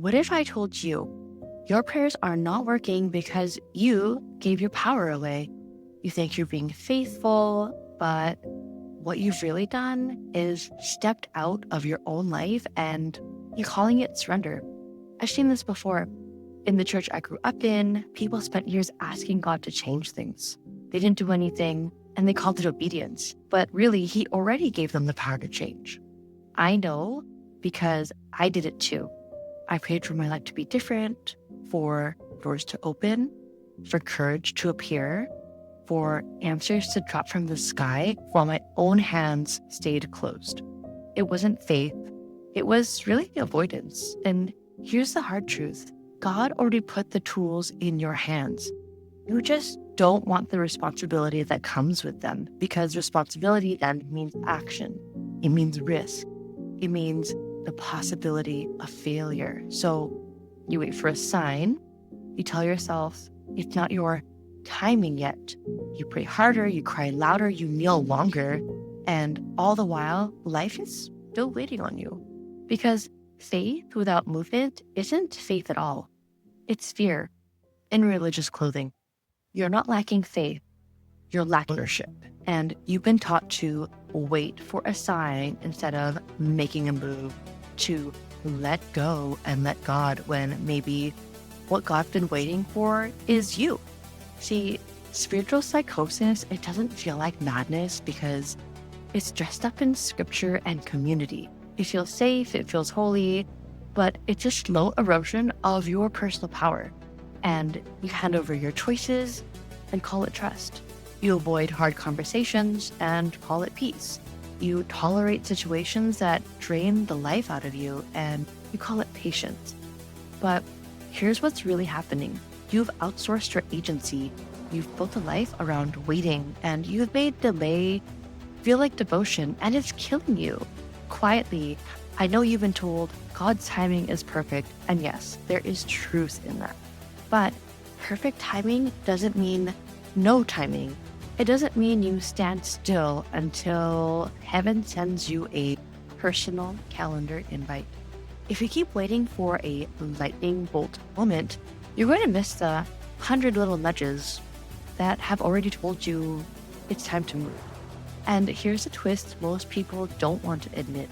What if I told you your prayers are not working because you gave your power away? You think you're being faithful, but what you've really done is stepped out of your own life and you're calling it surrender. I've seen this before. In the church I grew up in, people spent years asking God to change things. They didn't do anything and they called it obedience. But really, he already gave them the power to change. I know because I did it too. I prayed for my life to be different, for doors to open, for courage to appear, for answers to drop from the sky while my own hands stayed closed. It wasn't faith. It was really avoidance. And here's the hard truth. God already put the tools in your hands. You just don't want the responsibility that comes with them, because responsibility then means action. It means risk. It means the possibility of failure. So you wait for a sign. You tell yourself it's not your timing yet. You pray harder, you cry louder, you kneel longer, and all the while, life is still waiting on you. Because faith without movement isn't faith at all. It's fear in religious clothing. You're not lacking faith, you're lacking ownership. And you've been taught to wait for a sign instead of making a move, to let go and let God when maybe what God's been waiting for is you. See, spiritual psychosis, it doesn't feel like madness because it's dressed up in scripture and community. It feels safe, it feels holy, but it's a slow erosion of your personal power. And you hand over your choices and call it trust. You avoid hard conversations and call it peace. You tolerate situations that drain the life out of you and you call it patience. But here's what's really happening. You've outsourced your agency. You've built a life around waiting, and you've made delay feel like devotion, and it's killing you. Quietly, I know you've been told God's timing is perfect, and yes, there is truth in that. But perfect timing doesn't mean no timing. It doesn't mean you stand still until heaven sends you a personal calendar invite. If you keep waiting for a lightning bolt moment, you're going to miss the 100 little nudges that have already told you it's time to move. And here's a twist most people don't want to admit.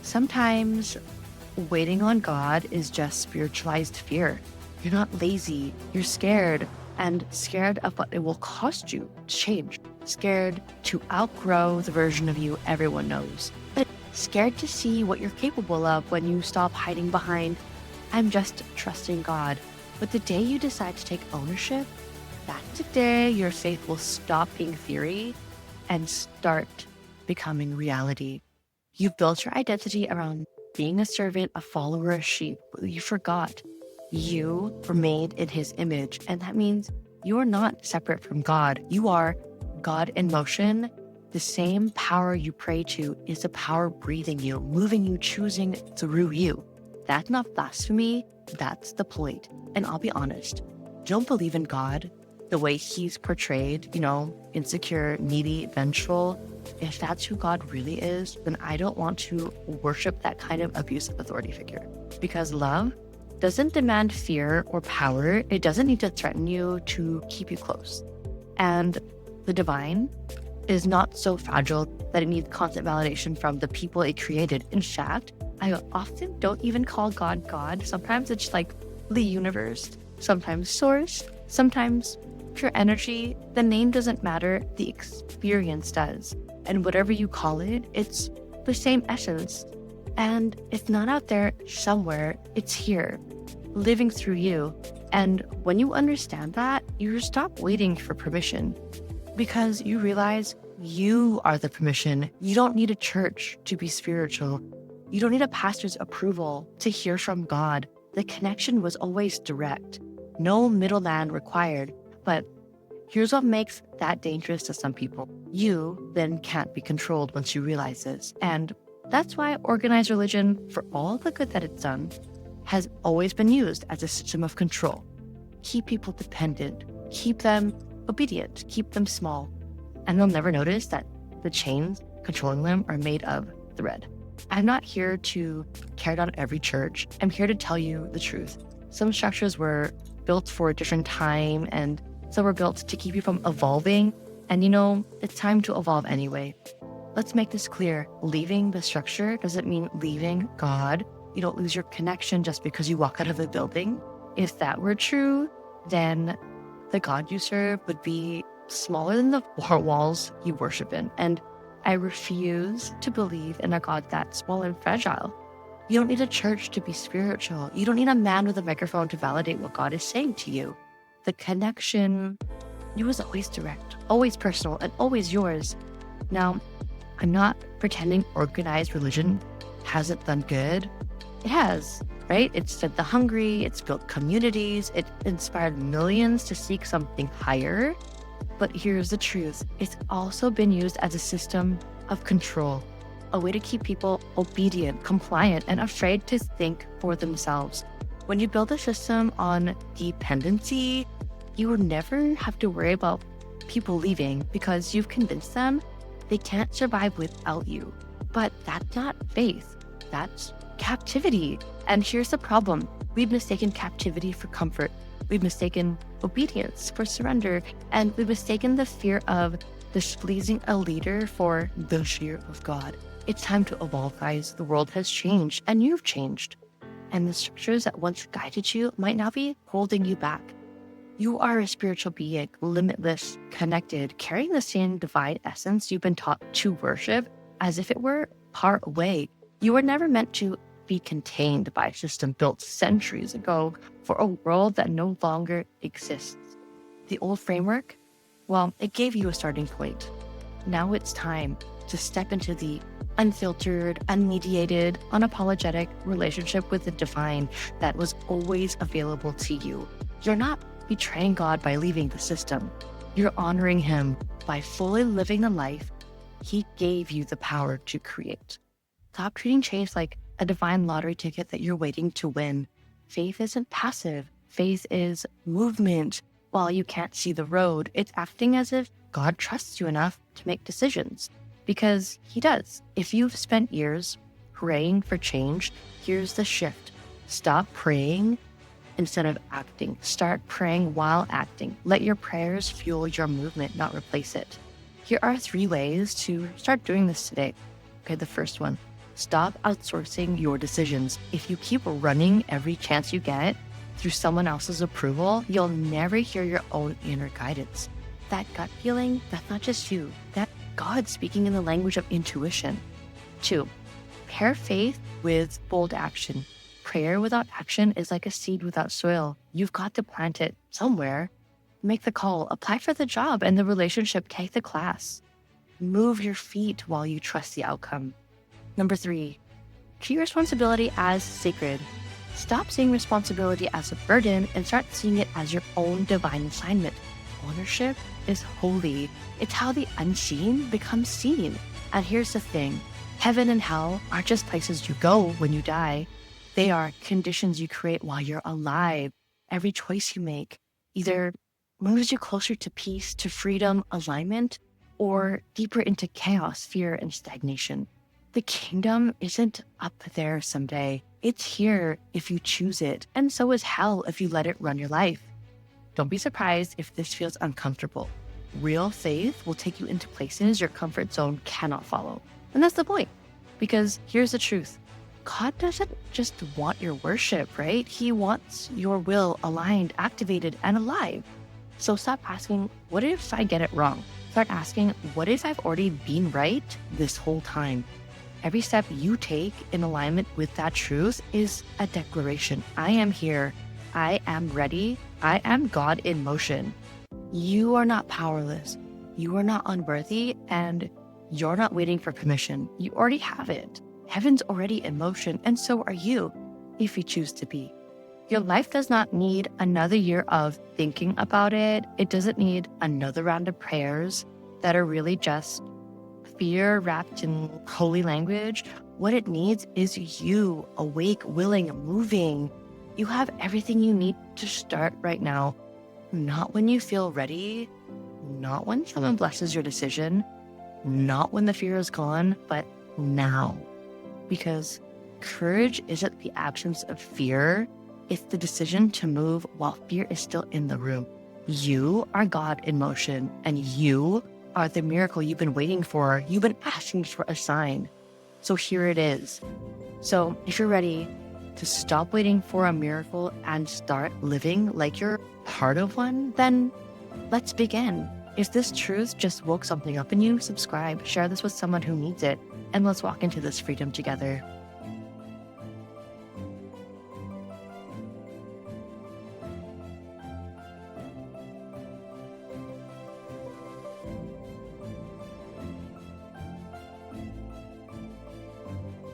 Sometimes waiting on God is just spiritualized fear. You're not lazy, you're scared, and scared of what it will cost you to change. Scared to outgrow the version of you everyone knows. But scared to see what you're capable of when you stop hiding behind, I'm just trusting God. But the day you decide to take ownership, that's the day your faith will stop being theory and start becoming reality. You built your identity around being a servant, a follower, a sheep. You forgot you were made in his image. And that means you are not separate from God. You are God in motion. The same power you pray to is the power breathing you, moving you, choosing through you. That's not blasphemy. That's the point. And I'll be honest, don't believe in God the way he's portrayed, insecure, needy, vengeful. If that's who God really is, then I don't want to worship that kind of abusive authority figure. Because love doesn't demand fear or power. It doesn't need to threaten you to keep you close. And the divine is not so fragile that it needs constant validation from the people it created. In fact, I often don't even call God God. Sometimes it's like the universe, sometimes source, sometimes pure energy. The name doesn't matter, the experience does. And whatever you call it, it's the same essence. And it's not out there somewhere, it's here, living through you. And when you understand that, you stop waiting for permission because you realize you are the permission. You don't need a church to be spiritual. You don't need a pastor's approval to hear from God. The connection was always direct. No middleman required. But here's what makes that dangerous to some people. You then can't be controlled once you realize this. And that's why organized religion, for all the good that it's done, has always been used as a system of control. Keep people dependent, keep them obedient, keep them small. And they'll never notice that the chains controlling them are made of thread. I'm not here to tear down every church. I'm here to tell you the truth. Some structures were built for a different time, and some were built to keep you from evolving. And it's time to evolve anyway. Let's make this clear. Leaving the structure doesn't mean leaving God. You don't lose your connection just because you walk out of the building. If that were true, then the God you serve would be smaller than the walls you worship in. And I refuse to believe in a God that's small and fragile. You don't need a church to be spiritual. You don't need a man with a microphone to validate what God is saying to you. The connection, it was always direct, always personal, and always yours. Now, I'm not pretending organized religion hasn't done good. It has, right? It's fed the hungry, it's built communities, it inspired millions to seek something higher. But here's the truth. It's also been used as a system of control, a way to keep people obedient, compliant, and afraid to think for themselves. When you build a system on dependency, you will never have to worry about people leaving because you've convinced them they can't survive without you. But that's not faith. That's captivity. And here's the problem. We've mistaken captivity for comfort. We've mistaken obedience for surrender. And we've mistaken the fear of displeasing a leader for the fear of God. It's time to evolve, guys. The world has changed and you've changed. And the structures that once guided you might now be holding you back. You are a spiritual being, limitless, connected, carrying the same divine essence you've been taught to worship as if it were part way. You were never meant to be contained by a system built centuries ago for a world that no longer exists. The old framework, well, it gave you a starting point. Now it's time to step into the unfiltered, unmediated, unapologetic relationship with the divine that was always available to you. You're not betraying God by leaving the system. You're honoring him by fully living the life he gave you the power to create. Stop treating change like a divine lottery ticket that you're waiting to win. Faith isn't passive. Faith is movement. While you can't see the road, it's acting as if God trusts you enough to make decisions. Because he does. If you've spent years praying for change, here's the shift. Stop praying instead of acting. Start praying while acting. Let your prayers fuel your movement, not replace it. Here are 3 ways to start doing this today. Okay, the first one, stop outsourcing your decisions. If you keep running every chance you get through someone else's approval, you'll never hear your own inner guidance. That gut feeling, that's not just you. That's God speaking in the language of intuition. 2, pair faith with bold action. Prayer without action is like a seed without soil. You've got to plant it somewhere. Make the call, apply for the job and the relationship, take the class. Move your feet while you trust the outcome. Number 3, treat responsibility as sacred. Stop seeing responsibility as a burden and start seeing it as your own divine assignment. Ownership is holy. It's how the unseen becomes seen. And here's the thing. Heaven and hell aren't just places you go when you die. They are conditions you create while you're alive. Every choice you make either moves you closer to peace, to freedom, alignment, or deeper into chaos, fear, and stagnation. The kingdom isn't up there someday. It's here if you choose it. And so is hell if you let it run your life. Don't be surprised if this feels uncomfortable. Real faith will take you into places your comfort zone cannot follow. And that's the point. Because here's the truth. God doesn't just want your worship, right? He wants your will aligned, activated, and alive. So stop asking, what if I get it wrong? Start asking, what if I've already been right this whole time? Every step you take in alignment with that truth is a declaration. I am here. I am ready. I am God in motion. You are not powerless. You are not unworthy, and you're not waiting for permission. You already have it. Heaven's already in motion, and so are you, if you choose to be. Your life does not need another year of thinking about it. It doesn't need another round of prayers that are really just fear wrapped in holy language. What it needs is you, awake, willing, moving. You have everything you need to start right now. Not when you feel ready, not when someone blesses your decision, not when the fear is gone, but now. because courage isn't the absence of fear. It's the decision to move while fear is still in the room. You are God in motion, and you are the miracle you've been waiting for. You've been asking for a sign. So here it is. So if you're ready to stop waiting for a miracle and start living like you're part of one, then let's begin. If this truth just woke something up in you, subscribe, share this with someone who needs it, and let's walk into this freedom together.